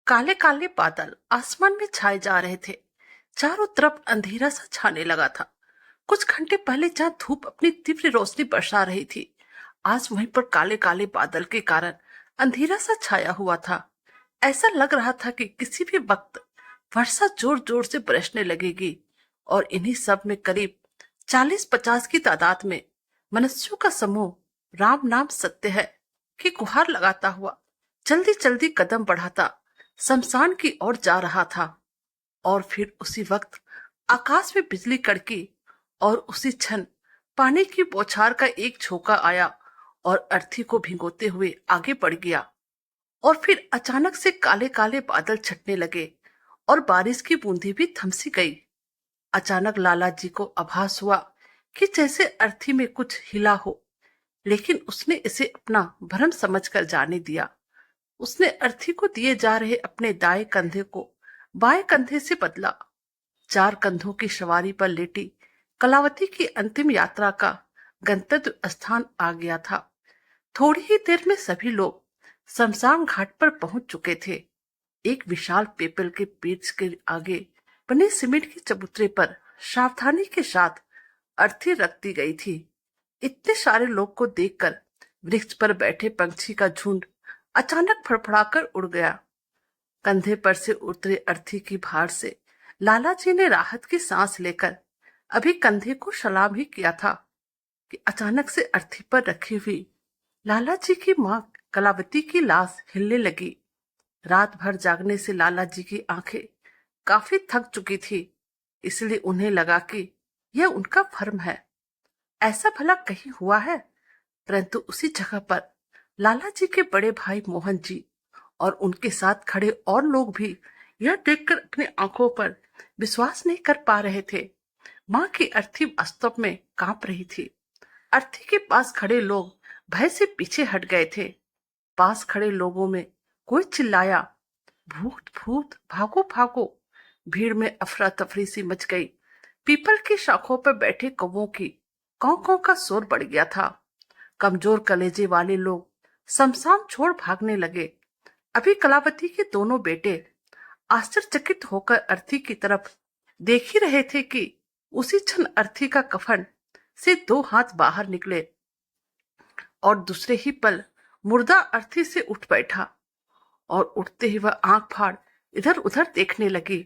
काले काले बादल आसमान में छाए जा रहे थे। चारों तरफ अंधेरा सा छाने लगा था। कुछ घंटे पहले जहां धूप अपनी तीव्र रोशनी बरसा रही थी, आज वहीं पर काले काले बादल के कारण अंधेरा सा छाया हुआ था। ऐसा लग रहा था कि किसी भी वक्त वर्षा जोर जोर से बरसने लगेगी और इन्हीं सब में करीब 40-50 की तादाद में मनुष्यों का समूह राम नाम सत्य है कि गुहार लगाता हुआ जल्दी जल्दी कदम बढ़ाता शमशान की ओर जा रहा था। और फिर उसी वक्त आकाश में बिजली कड़की और उसी क्षण पानी की बौछार का एक झोंका आया और अर्थी को भिगोते हुए आगे बढ़ गया। और फिर अचानक से काले काले बादल छटने लगे और बारिश की बूंदी भी थमसी गई। अचानक लाला जी को आभास हुआ कि जैसे अर्थी में कुछ हिला हो, लेकिन उसने इसे अपना भ्रम समझकर जाने दिया। उसने अर्थी को दिए जा रहे अपने दाएं कंधे को बाएं कंधे से बदला। 4 कंधों की सवारी पर लेटी कलावती की अंतिम यात्रा का गंतव्य स्थान आ गया था। थोड़ी ही देर में सभी लोग शमशान घाट पर पहुंच चुके थे। एक विशाल पीपल के पेड़ के आगे बने सीमेंट के चबूतरे पर सावधानी के साथ अर्थी रख दी गई थी। इतने सारे लोग को देखकर वृक्ष पर बैठे पंछी का झुंड अचानक फड़फड़ाकर उड़ गया। कंधे पर से उतरे अर्थी की भार से लाला जी ने राहत की सांस लेकर अभी कंधे को सलाम ही किया था कि अचानक से अर्थी पर रखी हुई लाला जी की मां कलावती की लाश हिलने लगी। रात भर जागने से लाला जी की आंखें काफी थक चुकी थी, इसलिए उन्हें लगा कि यह उनका भ्रम है। ऐसा भला कहीं हुआ है? परंतु उसी जगह पर लाला जी के बड़े भाई मोहन जी और उनके साथ खड़े और लोग भी यह देखकर अपनी आंखों पर विश्वास नहीं कर पा रहे थे। मां की अर्थी वास्तव में कांप रही थी। अर्थी के पास खड़े लोग भय से पीछे हट गए थे। पास खड़े लोगों में कोई चिल्लाया, भूत भूत, भागो भागो। भीड़ में अफरा तफरी सी मच गई। पीपल की शाखों पर बैठे कौवों की कौ कौ का शोर बढ़ गया था। कमजोर कलेजे वाले लोग शमशान छोड़ भागने लगे। अभी कलावती के दोनों बेटे आश्चर्यचकित होकर अर्थी की तरफ देख ही रहे थे कि उसी क्षण अर्थी का कफन से 2 हाथ बाहर निकले और दूसरे ही पल मुर्दा अर्थी से उठ बैठा। और उठते ही वह आंख फाड़ इधर उधर देखने लगी।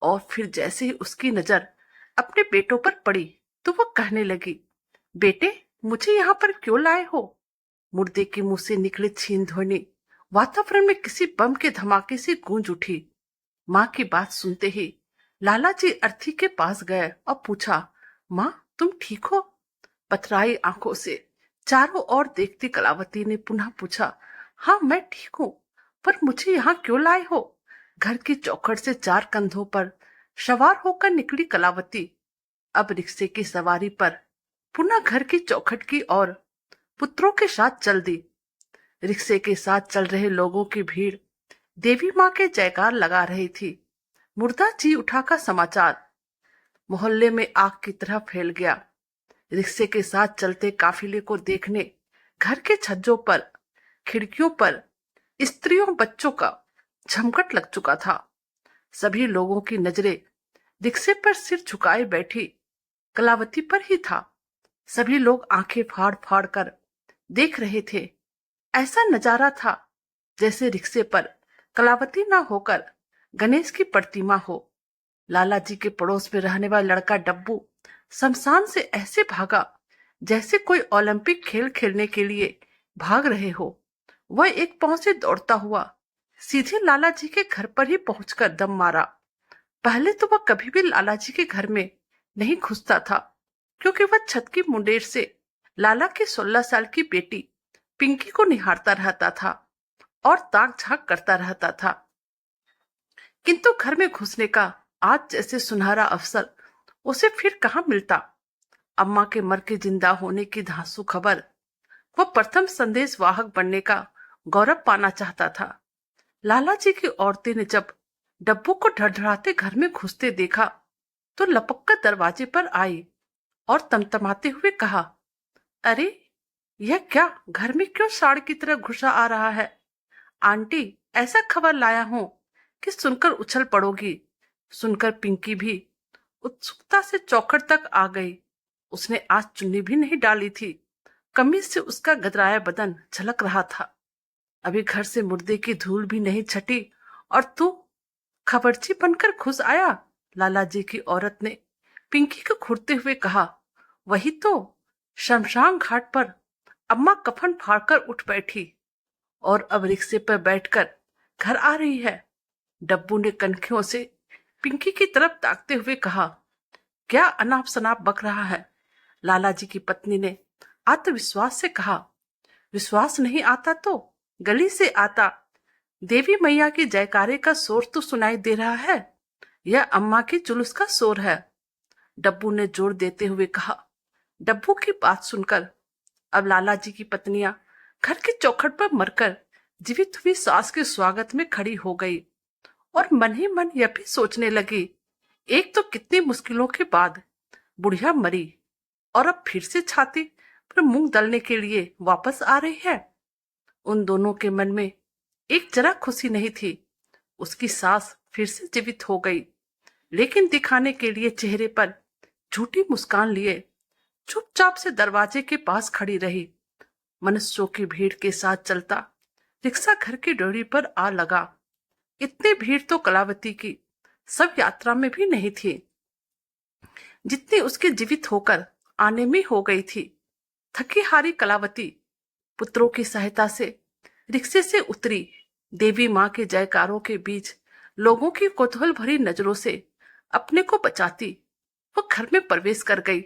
और फिर जैसे ही उसकी नजर अपने बेटों पर पड़ी तो वह कहने लगी, बेटे, मुझे यहाँ पर क्यों लाए हो? मुर्दे के मुंह से निकले छीन ध्वनि वातावरण में किसी बम के धमाके से गूंज उठी। माँ की बात सुनते ही लाला जी अर्थी के पास गए और पूछा, माँ, तुम ठीक हो? पथराई आंखों से चारों ओर देखती कलावती ने पुनः पूछा, हाँ, मैं ठीक हूँ, पर मुझे यहाँ क्यों लाए हो? घर की चौखट से 4 कंधों पर सवार होकर निकली कलावती अब रिक्शे की सवारी पर पुनः घर की चौखट की ओर पुत्रों के साथ चल दी। रिक्शे के साथ चल रहे लोगों की भीड़ देवी माँ के जयकार लगा रही थी। मुर्दा जी उठा का समाचार मोहल्ले में आग की तरह फैल गया। रिक्शे के साथ चलते काफिले को देखने घर के छज्जों पर, खिड़कियों पर स्त्रियों बच्चों का झमकट लग चुका था। सभी लोगों की नजरें रिक्शे पर सिर झुकाए बैठी कलावती पर ही था। सभी लोग आंखें फाड़ फाड़ कर देख रहे थे। ऐसा नजारा था जैसे रिक्शे पर कलावती ना होकर गणेश की प्रतिमा हो। लाला जी के पड़ोस में रहने वाला लड़का डब्बू शमशान से ऐसे भागा जैसे कोई ओलंपिक खेल खेलने के लिए भाग रहे हो। वह एक पांव से दौड़ता हुआ सीधे लाला जी के घर पर ही पहुंचकर दम मारा। पहले तो वह कभी भी लाला जी के घर में नहीं घुसता था, क्योंकि वह छत की मुंडेर से लाला की 16 साल की बेटी पिंकी को निहारता रहता था और ताक झांक करता रहता था। किंतु घर में घुसने का आज जैसे सुनहरा अवसर उसे फिर कहाँ मिलता। अम्मा के मर के जिंदा होने की धांसू खबर, वह प्रथम संदेश वाहक बनने का गौरव पाना चाहता था। लाला जी की औरतें ने जब डब्बू को ढड़ढड़ाते घर में घुसते देखा तो लपक कर दरवाजे पर आई और तमतमाते हुए कहा, अरे, यह क्या घर में क्यों साड़ की तरह घुसा आ रहा है? आंटी, ऐसा खबर लाया हूं कि सुनकर उछल पड़ोगी। सुनकर पिंकी भी उत्सुकता से चौखट तक आ गई। उसने आज चुन्नी भी नहीं डाली थी। कमीज से उसका गदराया बदन झलक रहा था। अभी घर से मुर्दे की धूल भी नहीं छटी और तू खबरची बनकर घुस आया। लाला जी की औरत ने पिंकी को घूरते हुए कहा। वही तो, शमशान घाट पर अम्मा कफन फाड़कर उठ बैठी और अब रिक्शे पर बैठकर घर आ रही है। डब्बू ने कनखियों से पिंकी की तरफ ताकते हुए कहा। क्या अनाप शनाप बक रहा है? लाला जी की पत्नी ने आत्मविश्वास से कहा। विश्वास नहीं आता तो गली से आता देवी मैया के जयकारे का शोर तो सुनाई दे रहा है। यह अम्मा के जुलूस का शोर है, डब्बू ने जोर देते हुए कहा। डब्बू की बात सुनकर अब लाला जी की पत्नियां घर के चौखट पर मरकर जीवित हुई सास के स्वागत में खड़ी हो गई और मन ही मन यह भी सोचने लगी, एक तो कितनी मुश्किलों के बाद बुढ़िया मरी और अब फिर से छाती पर मूंग दलने के लिए वापस आ रही है। उन दोनों के मन में एक जरा खुशी नहीं थी। उसकी सास फिर से जीवित हो गई, लेकिन दिखाने के लिए चेहरे पर झूठी मुस्कान लिए चुपचाप से दरवाजे के पास खड़ी रही। मनुष्यों की भीड़ के साथ चलता रिक्शा घर की डोरी पर आ लगा। इतनी भीड़ तो कलावती की सब यात्रा में भी नहीं थी जितनी उसके जीवित होकर आने में हो गई थी। थकी हारी कलावती पुत्रों की सहायता से रिक्शे से उतरी। देवी माँ के जयकारों के बीच लोगों की कौतूहल भरी नजरों से अपने को बचाती वो घर में प्रवेश कर गई।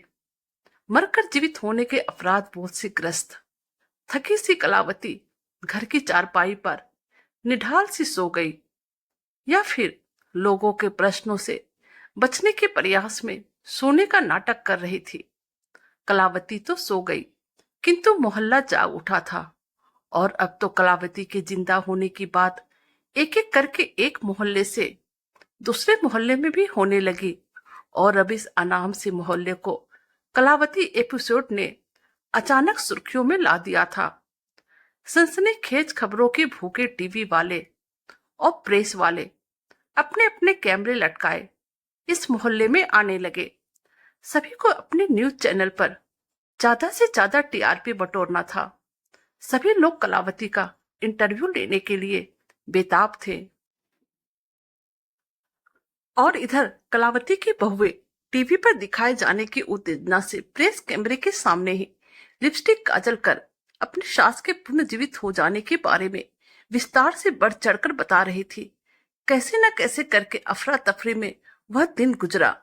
मरकर जीवित होने के अपराध बोध से ग्रस्त थकी सी कलावती घर की चारपाई पर निढाल सी सो गई, या फिर लोगों के प्रश्नों से बचने के प्रयास में सोने का नाटक कर रही थी। कलावती तो सो गई, किंतु मोहल्ला जाग उठा था और अब तो कलावती के जिंदा होने की बात एक एक करके एक मोहल्ले से दूसरे मोहल्ले में भी होने लगी और अब इस अनाम से मोहल्ले को कलावती एपिसोड ने अचानक सुर्खियों में ला दिया था। सनसनीखेज खबरों के भूखे टीवी वाले और प्रेस वाले अपने अपने कैमरे लटकाए इस मोहल्ले में आने लगे। सभी को अपने न्यूज चैनल पर ज्यादा से ज्यादा टीआरपी बटोरना था। सभी लोग कलावती का इंटरव्यू लेने के लिए बेताब थे और इधर कलावती की बहुएं टीवी पर दिखाए जाने की उत्तेजना से प्रेस कैमरे के सामने ही लिपस्टिक काजल कर अपनी सास के पुनर्जीवित हो जाने के बारे में विस्तार से बढ़ चढ़कर बता रही थी। कैसे न कैसे करके अफरा तफरी में वह दिन गुजरा।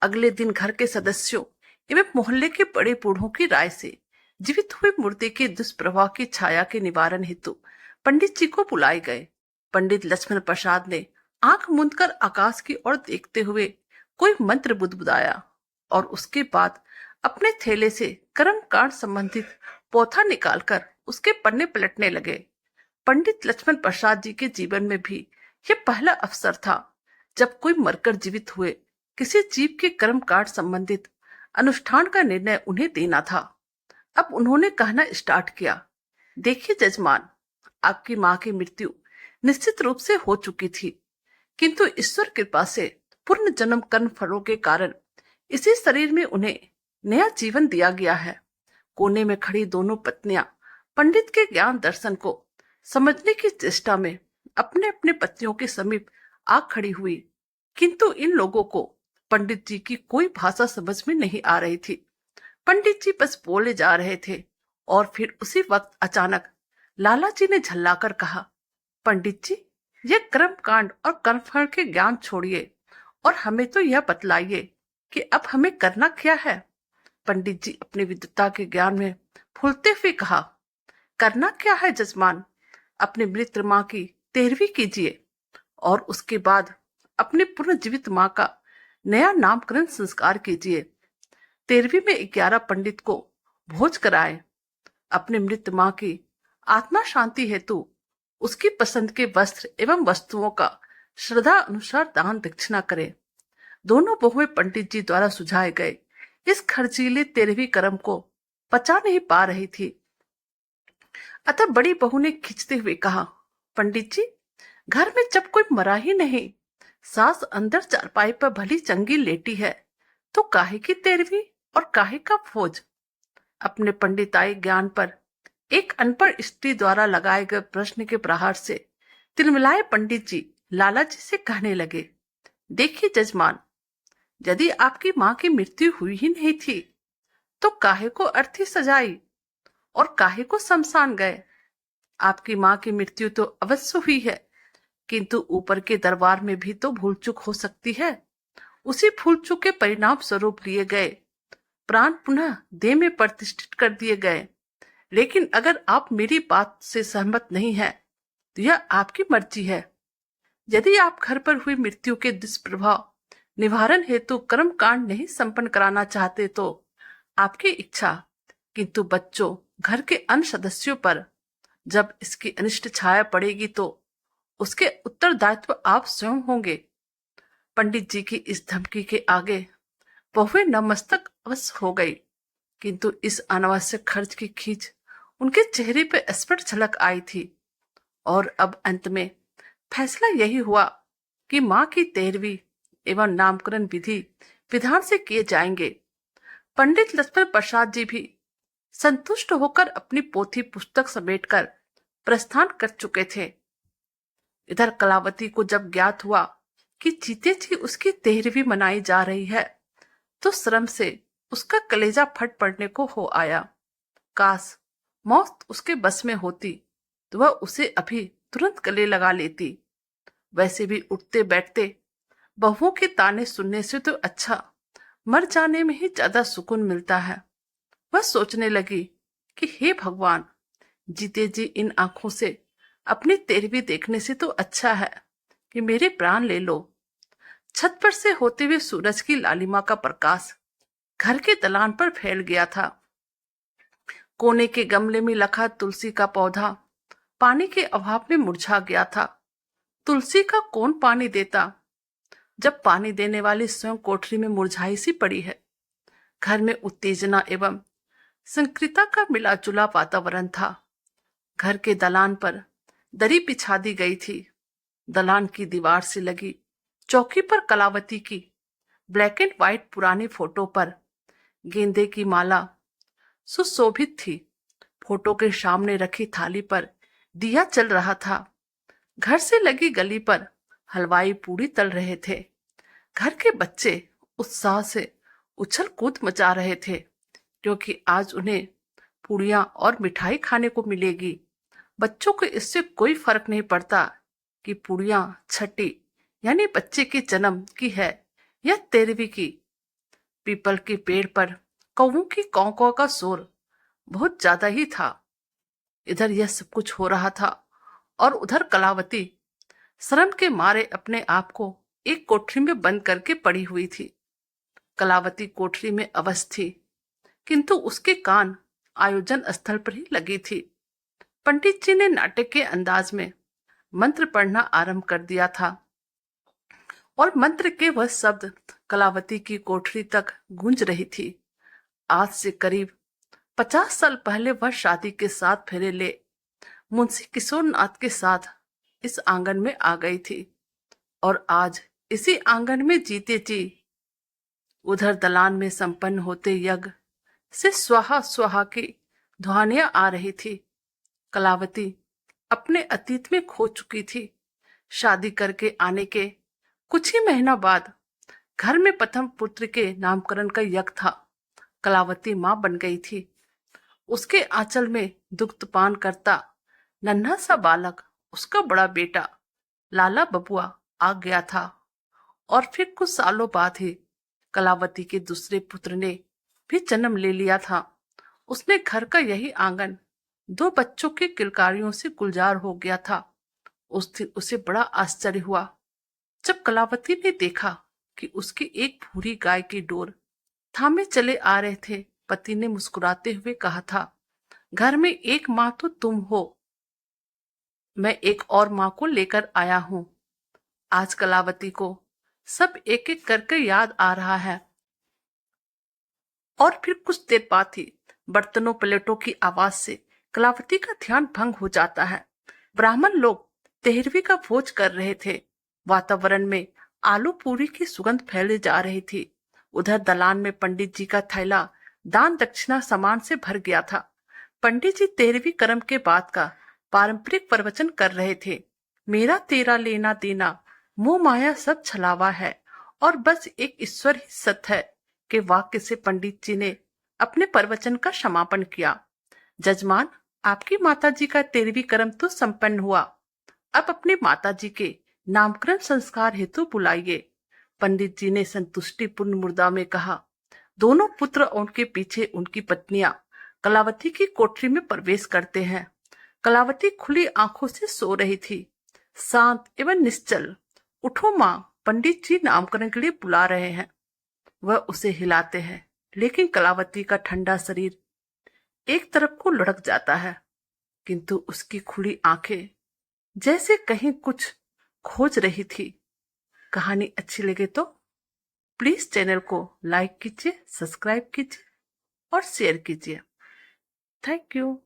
अगले दिन घर के सदस्यों एवं मोहल्ले के बड़े बूढ़ों की राय से जीवित हुए मुर्दे के दुष्प्रभाव की छाया के निवारण हेतु पंडित जी को बुलाए गए। पंडित लक्ष्मण प्रसाद ने आंख मूंदकर आकाश की ओर देखते हुए कोई मंत्र बुदबुदाया और उसके बाद अपने थैले से कर्म कांड संबंधित पोथा निकालकर उसके पन्ने पलटने लगे। पंडित लक्ष्मण प्रसाद जी के जीवन में भी यह पहला अवसर था जब कोई मरकर जीवित हुए किसी जीव के कर्म कांड संबंधित अनुष्ठान का निर्णय उन्हें देना था। अब उन्होंने कहना स्टार्ट किया। देखिए जजमान, आपकी माँ की मृत्यु निश्चित रूप से हो चुकी थी, किंतु ईश्वर कृपा से पूर्ण जन्म कर्म फलों के कारण इसी शरीर में उन्हें नया जीवन दिया गया है। कोने में खड़ी दोनों पत्नियां पंडित के ज्ञान दर्शन को समझने की चेष्टा में अपने अपने पतियों के समीप आ खड़ी हुई, किंतु इन लोगों को पंडित जी की कोई भाषा समझ में नहीं आ रही थी। पंडित जी बस बोले जा रहे थे और फिर उसी वक्त अचानक लाला जी ने झल्लाकर कहा, पंडित जी, यह कर्म कांड और कर्मफल के ज्ञान छोड़िए और हमें तो यह बतलाइए कि अब हमें करना क्या है। पंडित जी अपनी विद्वता के ज्ञान में फूलते हुए कहा, करना क्या है जजमान, अपनी मृत माँ की 13वीं कीजिए और उसके बाद अपनी पुनर्जीवित माँ का नया नामकरण संस्कार कीजिए। 13वीं में 11 पंडित को भोज कराए। अपनी मृत माँ की आत्मा शांति हेतु उसकी पसंद के वस्त्र एवं वस्तुओं का श्रद्धा अनुसार दान दक्षिणा करें। दोनों बहुएं पंडित जी द्वारा सुझाए गए इस खर्चीले 13वीं कर्म को पचा नहीं पा रही थी। अतः बड़ी बहू ने खींचते हुए कहा, पंडित जी, घर में जब कोई मरा ही नहीं, सास अंदर चारपाई पर भली चंगी लेटी है, तो काहे की तेरवी और काहे का फौज। अपने पंडिताई ज्ञान पर एक अनपढ़ स्त्री द्वारा लगाए गए प्रश्न के प्रहार से तिलमिलाए पंडित जी लाला जी से कहने लगे, देखिए जजमान, यदि आपकी मां की मृत्यु हुई ही नहीं थी तो काहे को अर्थी सजाई और काहे को शमशान गए। आपकी मां की मृत्यु तो अवश्य हुई है, किंतु ऊपर के दरबार में भी तो भूल चूक हो सकती है। उसी भूल चूक के परिणाम स्वरूप लिए गए प्राण पुनः देह में प्रतिष्ठित कर दिए गए। लेकिन अगर आप मेरी बात से सहमत नहीं हैं, तो यह आपकी मर्जी है। यदि आप घर पर हुई मृत्यु के दुष्प्रभाव निवारण हेतु कर्म कांड नहीं संपन्न कराना चाहते तो आपकी इच्छा, किंतु बच्चों, घर के अन्य सदस्यों पर जब इसकी अनिष्ट छाया पड़ेगी तो उसके उत्तरदायित्व आप स्वयं होंगे। पंडित जी की इस धमकी के आगे बहुएं नतमस्तक अवश्य हो गई, किंतु इस अनावश्यक खर्च की खींच उनके चेहरे पर स्पष्ट झलक आई थी। और अब अंत में फैसला यही हुआ कि मां की 13वीं एवं नामकरण विधि विधान से किए जाएंगे। पंडित लक्ष्मण प्रसाद जी भी संतुष्ट होकर अपनी पोथी पुस्तक समेटकर प्रस्थान कर चुके थे। इधर कलावती को जब ज्ञात हुआ कि जीते जी उसकी 13वीं मनाई जा रही है, तो श्रम से उसका कलेजा फट पड़ने को हो आया। काश मौत उसके बस में होती तो वह उसे अभी तुरंत गले लगा लेती। वैसे भी उठते बैठते बहुओं के ताने सुनने से तो अच्छा मर जाने में ही ज्यादा सुकून मिलता है। वह सोचने लगी कि हे भगवान, जीते जी इन आंखों से अपनी 13वीं देखने से तो अच्छा है कि मेरे प्राण ले लो। छत पर से होते हुए सूरज की लालिमा का प्रकाश घर के दलान पर फैल गया था। कोने के गमले में रखा तुलसी का पौधा पानी के अभाव में मुरझा गया था। तुलसी का कौन पानी देता, जब पानी देने वाली स्वयं कोठरी में मुरझाई सी पड़ी है। घर में उत्तेजना एवं संकृता का मिला जुला वातावरण था। घर के दलान पर दरी बिछा दी गई थी। दलान की दीवार से लगी चौकी पर कलावती की ब्लैक एंड व्हाइट पुरानी फोटो पर गेंदे की माला सुशोभित थी। फोटो के सामने रखी थाली पर दिया चल रहा था। घर से लगी गली पर हलवाई पूड़ी तल रहे थे। घर के बच्चे उत्साह से उछल कूद मचा रहे थे, क्योंकि आज उन्हें पूड़ियां और मिठाई खाने को मिलेगी। बच्चों को इससे कोई फर्क नहीं पड़ता कि पूड़ियां छठी यानी बच्चे के जन्म की है या 13वीं की। पीपल के पेड़ पर कौवों की कौ कौ का शोर बहुत ज्यादा ही था। इधर यह सब कुछ हो रहा था और उधर कलावती शर्म के मारे अपने आप को एक कोठरी में बंद करके पड़ी हुई थी। कलावती कोठरी में अवस्थ थी, किंतु उसके कान आयोजन स्थल पर ही लगी थी। पंडित जी ने नाटक के अंदाज में मंत्र पढ़ना आरंभ कर दिया था और मंत्र के वह शब्द कलावती की कोठरी तक गूंज रही थी। आज से करीब 50 साल पहले वह शादी के साथ फेरे ले मुंशी किशोर नाथ के साथ इस आंगन में आ गई थी और आज इसी आंगन में जीते जी उधर दलान में संपन्न होते यज्ञ से स्वाहा स्वाहा की ध्वनियां आ रही थी। कलावती अपने अतीत में खो चुकी थी। शादी करके आने के कुछ ही महीना बाद घर में प्रथम पुत्र के नामकरण का यज्ञ था। कलावती मां बन गई थी। उसके आंचल में दुग्धपान करता नन्हा सा बालक, उसका बड़ा बेटा लाला बबुआ आ गया था। और फिर कुछ सालों बाद ही कलावती के दूसरे पुत्र ने भी जन्म ले लिया था। उसने घर का यही आंगन 2 बच्चों के किलकारियों से गुलजार हो गया था। उस दिन उसे बड़ा आश्चर्य हुआ जब कलावती ने देखा कि उसकी एक भूरी गाय की डोर थामे चले आ रहे थे। पति ने मुस्कुराते हुए कहा था, घर में एक माँ तो तुम हो, मैं एक और माँ को लेकर आया हूं। आज कलावती को सब एक एक करके याद आ रहा है। और फिर कुछ देर बाद ही बर्तनों प्लेटों की आवाज से कलावती का ध्यान भंग हो जाता है। ब्राह्मण लोग तेरहवीं का भोज कर रहे थे। वातावरण में आलू पूरी की सुगंध फैले जा रही थी। उधर दलान में पंडित जी का थैला दान दक्षिणा सामान से भर गया था। पंडित जी 13वीं कर्म के बाद का पारंपरिक प्रवचन कर रहे थे। मेरा तेरा लेना देना, मोह माया सब छलावा है और बस एक ईश्वर ही सत्य है के वाक्य से पंडित जी ने अपने प्रवचन का समापन किया। जजमान, आपकी माताजी का 13वीं कर्म तो संपन्न हुआ। अब अपनी माताजी के नामकरण संस्कार हेतु बुलाइए। पंडित जी ने संतुष्टिपूर्ण मुद्रा में कहा। दोनों पुत्र और उनके पीछे उनकी पत्नियां कलावती की कोठरी में प्रवेश करते हैं। कलावती खुली आंखों से सो रही थी, शांत एवं निश्चल। उठो माँ, पंडित जी नामकरण के लिए बुला रहे हैं। वह उसे हिलाते हैं, लेकिन कलावती का ठंडा शरीर एक तरफ को लुढ़क जाता है, किंतु उसकी खुली आंखें जैसे कहीं कुछ खोज रही थी। कहानी अच्छी लगे तो प्लीज चैनल को लाइक कीजिए, सब्सक्राइब कीजिए और शेयर कीजिए। Thank you.